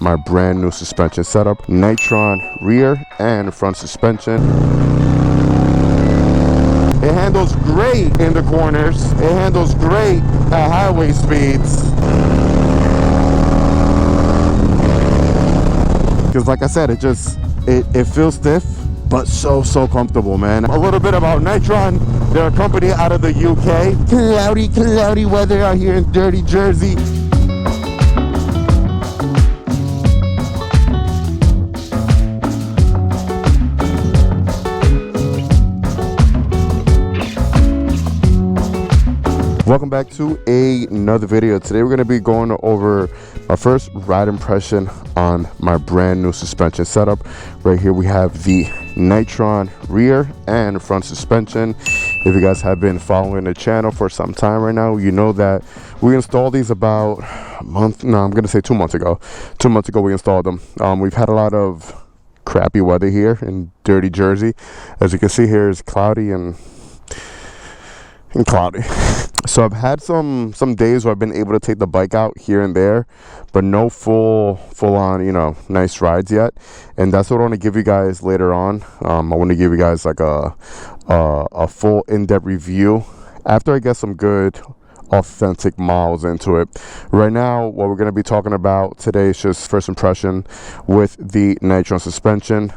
my brand new suspension setup. Nitron rear and front suspension. It handles great in the corners. It handles great at highway speeds. Because like I said, it feels stiff, but so comfortable, man. A little bit about Nitron. They're a company out of the UK. Cloudy weather out here in dirty Jersey. Welcome back to another video. Today we're going to be going over my first ride impression on my brand new suspension setup. Right here we have the Nitron rear and front suspension. If you guys have been following the channel for some time right now, you know that we installed these about a month, no, I'm going to say 2 months ago. 2 months ago we installed them. We've had a lot of crappy weather here in dirty Jersey. As you can see here, it's cloudy and cloudy. So I've had some days where I've been able to take the bike out here and there, but no full on, you know, nice rides yet. And that's what I want to give you guys later on. I want to give you guys like a full in-depth review after I get some good authentic miles into it. Right now, what we're going to be talking about today is just first impression with the Nitron suspension.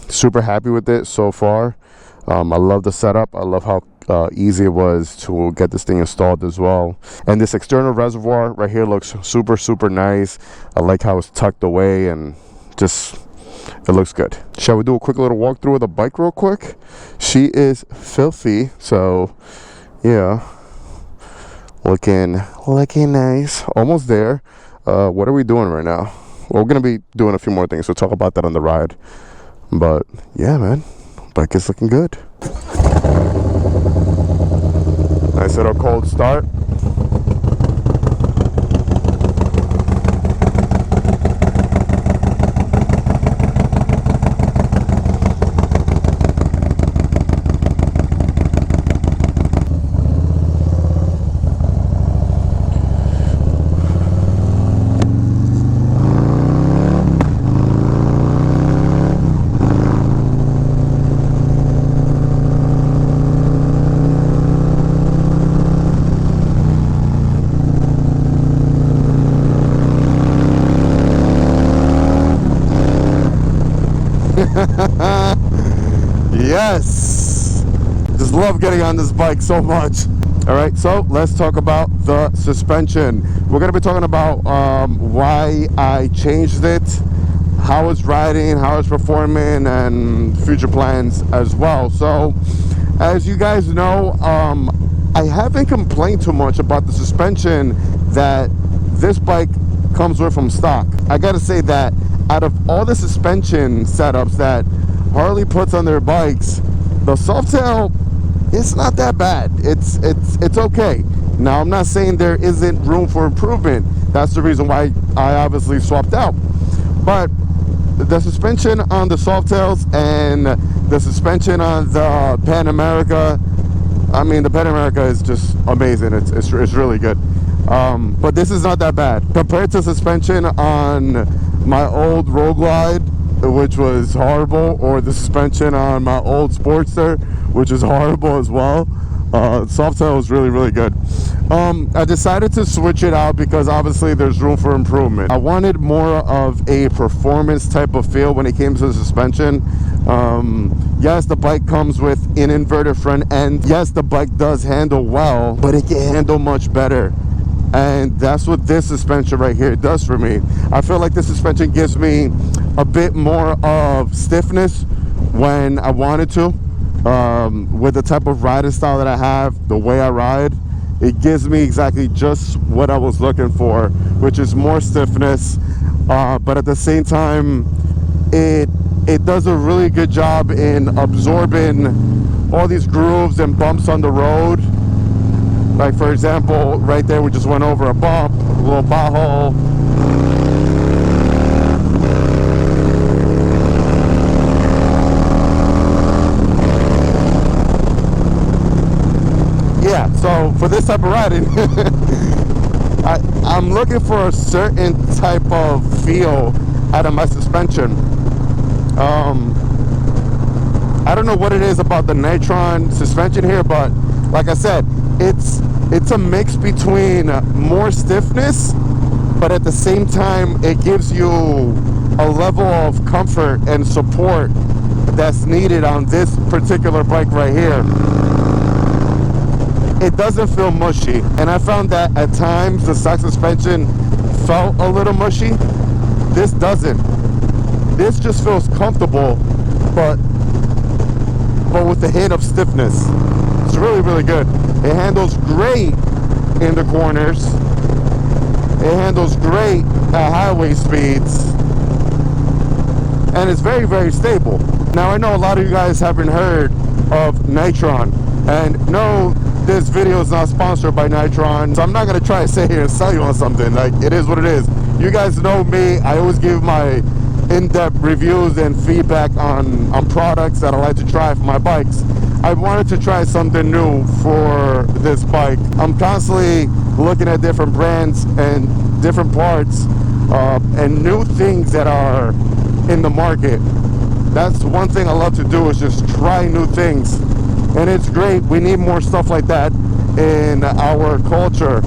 Super happy with it so far. I love the setup. I love how easy it was to get this thing installed as well. And this external reservoir right here looks super nice. I like how it's tucked away and just it looks good. Shall we do a quick little walkthrough of the bike real quick? She is filthy, so yeah, looking nice. Almost there. What are we doing right now? Well, we're gonna be doing a few more things. We'll talk about that on the ride. But yeah, man, bike is looking good. Nice little cold start. Yes, just love getting on this bike so much. All right, so let's talk about the suspension. We're going to be talking about why I changed it, how it's riding, how it's performing, and future plans as well. So as you guys know, I haven't complained too much about the suspension that this bike comes with from stock. I gotta say that out of all the suspension setups that Harley puts on their bikes, the softail, it's not that bad. It's okay. Now, I'm not saying there isn't room for improvement. That's the reason why I obviously swapped out. But the suspension on the softails and the suspension on the Pan America, I mean, the Pan America is just amazing. It's really good. But this is not that bad compared to suspension on my old Road Glide, which was horrible, or the suspension on my old Sportster, which is horrible as well. Softail was really good. I decided to switch it out because obviously there's room for improvement. I wanted more of a performance type of feel when it came to the suspension. Yes, the bike comes with an inverted front end. Yes, the bike does handle well, but it can handle much better. And that's what this suspension right here does for me. I feel like this suspension gives me a bit more of stiffness when I wanted to. With the type of riding style that I have, the way I ride, it gives me exactly just what I was looking for, which is more stiffness, but at the same time it does a really good job in absorbing all these grooves and bumps on the road. Like, for example, right there we just went over a bump, a little pothole. Yeah, so for this type of riding, I'm looking for a certain type of feel out of my suspension. I don't know what it is about the NITRON suspension here, but like I said, it's a mix between more stiffness, but at the same time it gives you a level of comfort and support that's needed on this particular bike right here. It doesn't feel mushy, and I found that at times the stock suspension felt a little mushy. This doesn't. This just feels comfortable, but with a hint of stiffness. It's really, really good. It handles great in the corners. It handles great at highway speeds, and it's very, very stable. Now, I know a lot of you guys haven't heard of NITRON, and no, this video is not sponsored by NITRON, so I'm not gonna try to sit here and sell you on something. Like, it is what it is. You guys know me. I always give my in-depth reviews and feedback on products that I like to try for my bikes. I wanted to try something new for this bike. I'm constantly looking at different brands and different parts and new things that are in the market. That's one thing I love to do, is just try new things, and it's great. We need more stuff like that in our culture.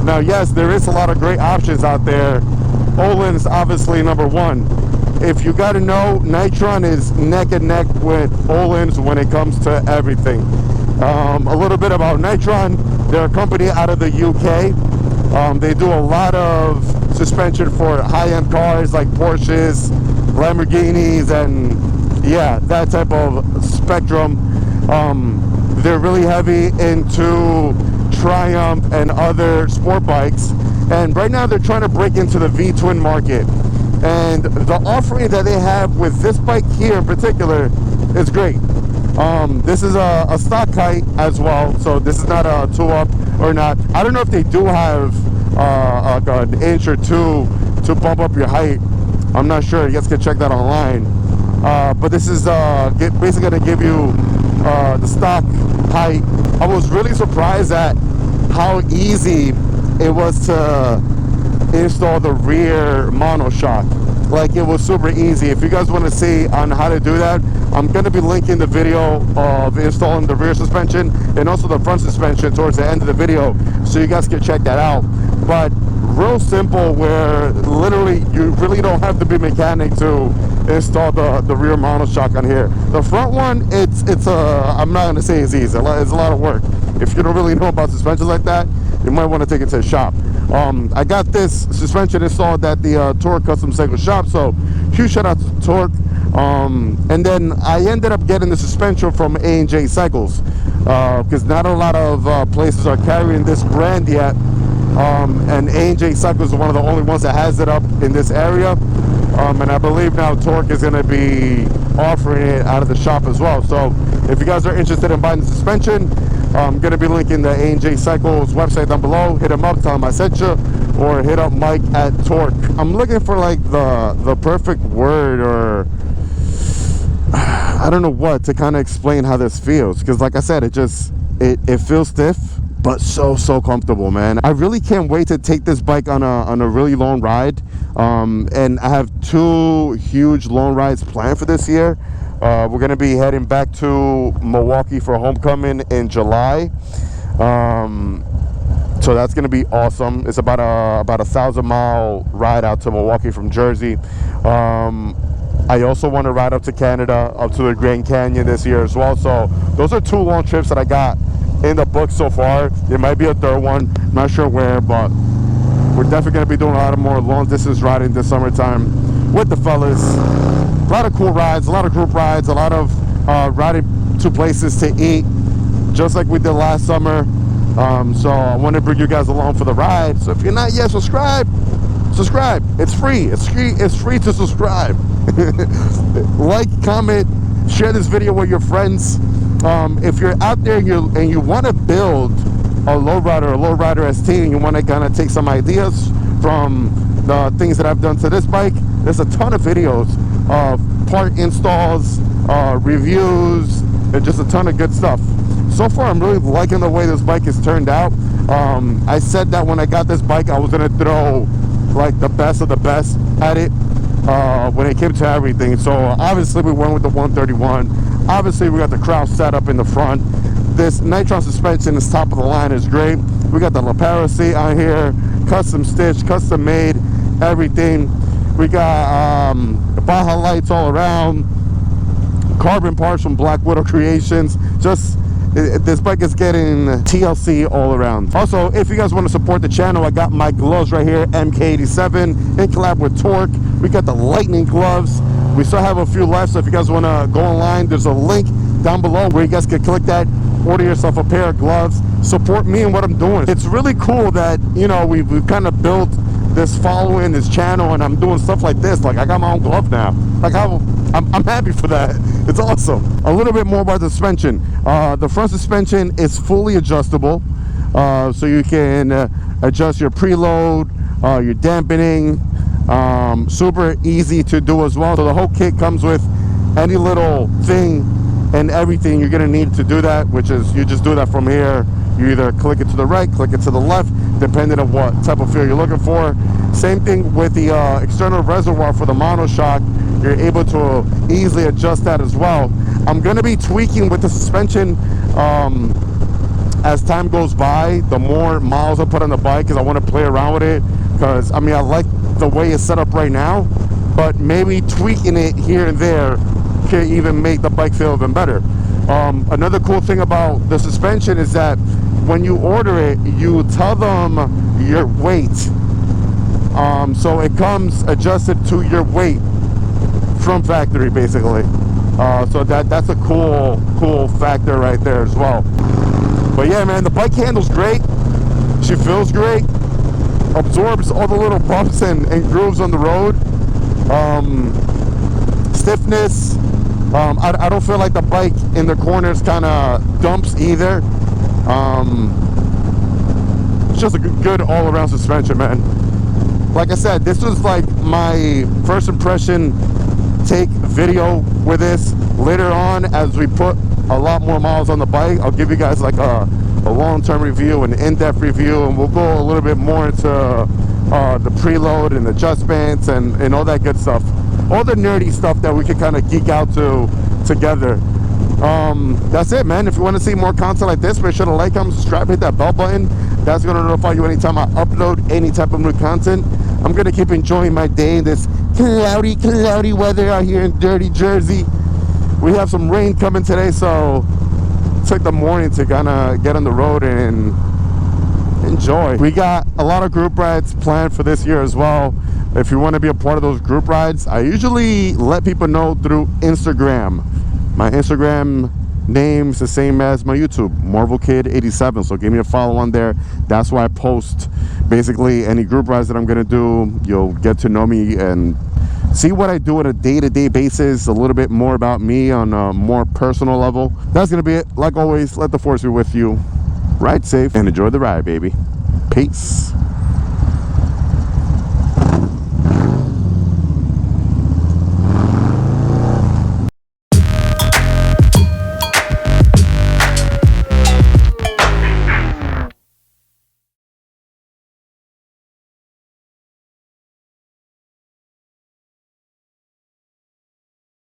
Now, yes, there is a lot of great options out there. Öhlins obviously number one. If you got to know, NITRON is neck and neck with Öhlins when it comes to everything. A little bit about NITRON. They're a company out of the UK. They do a lot of suspension for high-end cars like Porsches, Lamborghinis, and yeah, that type of spectrum. They're really heavy into Triumph and other sport bikes, and right now they're trying to break into the V-twin market. And the offering that they have with this bike here in particular is great. This is a stock height as well, so this is not a two-up or not. I don't know if they do have like an inch or two to bump up your height. I'm not sure. You guys can check that online. But this is basically going to give you the stock height. I was really surprised at how easy it was to install the rear monoshock. Like, it was super easy. If you guys want to see on how to do that, I'm going to be linking the video of installing the rear suspension and also the front suspension towards the end of the video, so you guys can check that out. But real simple, where literally you really don't have to be a mechanic to install the rear monoshock on here. The front one, it's I'm not going to say it's easy. It's a lot of work. If you don't really know about suspensions like that, you might want to take it to the shop. I got this suspension installed at the Torquecustomcycles shop, so huge shout out to Torque. And then I ended up getting the suspension from A&J Cycles, because not a lot of places are carrying this brand yet, and A&J Cycles is one of the only ones that has it up in this area, and I believe now Torque is going to be offering it out of the shop as well. So if you guys are interested in buying the suspension, I'm going to be linking the A&J Cycles website down below. Hit them up, tell them I sent you, or hit up Mike at Torque. I'm looking for like the perfect word, or I don't know what to kind of explain how this feels, because like I said, it feels stiff, but so comfortable, man. I really can't wait to take this bike on a really long ride, and I have 2 huge long rides planned for this year. We're gonna be heading back to Milwaukee for Homecoming in July, so that's gonna be awesome. It's about a 1,000-mile ride out to Milwaukee from Jersey. I also want to ride up to Canada, up to the Grand Canyon this year as well. So those are 2 long trips that I got in the book so far. There might be a third one, not sure where, but we're definitely going to be doing a lot of more long distance riding this summertime with the fellas. A lot of cool rides, a lot of group rides, a lot of riding to places to eat, just like we did last summer. So I want to bring you guys along for the ride. So if you're not yet subscribed, it's free. It's free to subscribe. Like, comment, share this video with your friends. If you're out there and you want to build a lowrider ST, and you want to kind of take some ideas from the things that I've done to this bike, there's a ton of videos of part installs, reviews, and just a ton of good stuff. So far, I'm really liking the way this bike has turned out. I said that when I got this bike, I was gonna throw like the best of the best at it when it came to everything. So obviously we went with the 131. Obviously we got the crown set up in the front. This NITRON suspension is top of the line, is great. We got the lapel seat on here, custom stitched, custom made, everything. We got Baja lights all around, carbon parts from Black Widow Creations. Just this bike is getting TLC all around. Also, if you guys want to support the channel, I got my gloves right here, MK87 in collab with Torque. We got the lightning gloves. We still have a few left, so if you guys want to go online, there's a link down below where you guys can click that, order yourself a pair of gloves, support me and what I'm doing. It's really cool that, you know, we've kind of built this following, this channel, and I'm doing stuff like this. Like, I got my own glove now. Like, I'm happy for that. It's awesome. A little bit more about the suspension. The front suspension is fully adjustable, so you can adjust your preload, your dampening. Super easy to do as well. So the whole kit comes with any little thing and everything you're gonna need to do that, which is you just do that from here. You either click it to the right, click it to the left, depending on what type of feel you're looking for. Same thing with the external reservoir for the monoshock. You're able to easily adjust that as well. I'm gonna be tweaking with the suspension as time goes by. The more miles I put on the bike, because I want to play around with it. Because I mean, I like the way it's set up right now, but maybe tweaking it here and there can even make the bike feel even better. Another cool thing about the suspension is that when you order it, you tell them your weight. So it comes adjusted to your weight from factory, basically. So that's a cool factor right there as well. But yeah, man, the bike handles great. She feels great. Absorbs all the little bumps and grooves on the road. Stiffness. I don't feel like the bike in the corners kind of dumps either. It's just a good all-around suspension, man. Like I said, this was like my first impression take video with this. Later on, as we put a lot more miles on the bike, I'll give you guys like a long-term review, an in-depth review, and we'll go a little bit more into the preload and adjustments and all that good stuff. All the nerdy stuff that we can kind of geek out to together. That's it, man. If you want to see more content like this, make sure to like, comment, subscribe, hit that bell button. That's going to notify you anytime I upload any type of new content. I'm going to keep enjoying my day in this cloudy weather out here in dirty Jersey. We have some rain coming today, so it took the morning to kind of get on the road and enjoy. We got a lot of group rides planned for this year as well. If you want to be a part of those group rides, I usually let people know through Instagram. My Instagram name's the same as my YouTube, MarvelKid87. So give me a follow on there. That's why I post basically any group rides that I'm gonna do. You'll get to know me and see what I do on a day-to-day basis, a little bit more about me on a more personal level. That's gonna be it. Like always, let the force be with you. Ride safe and enjoy the ride, baby. Peace.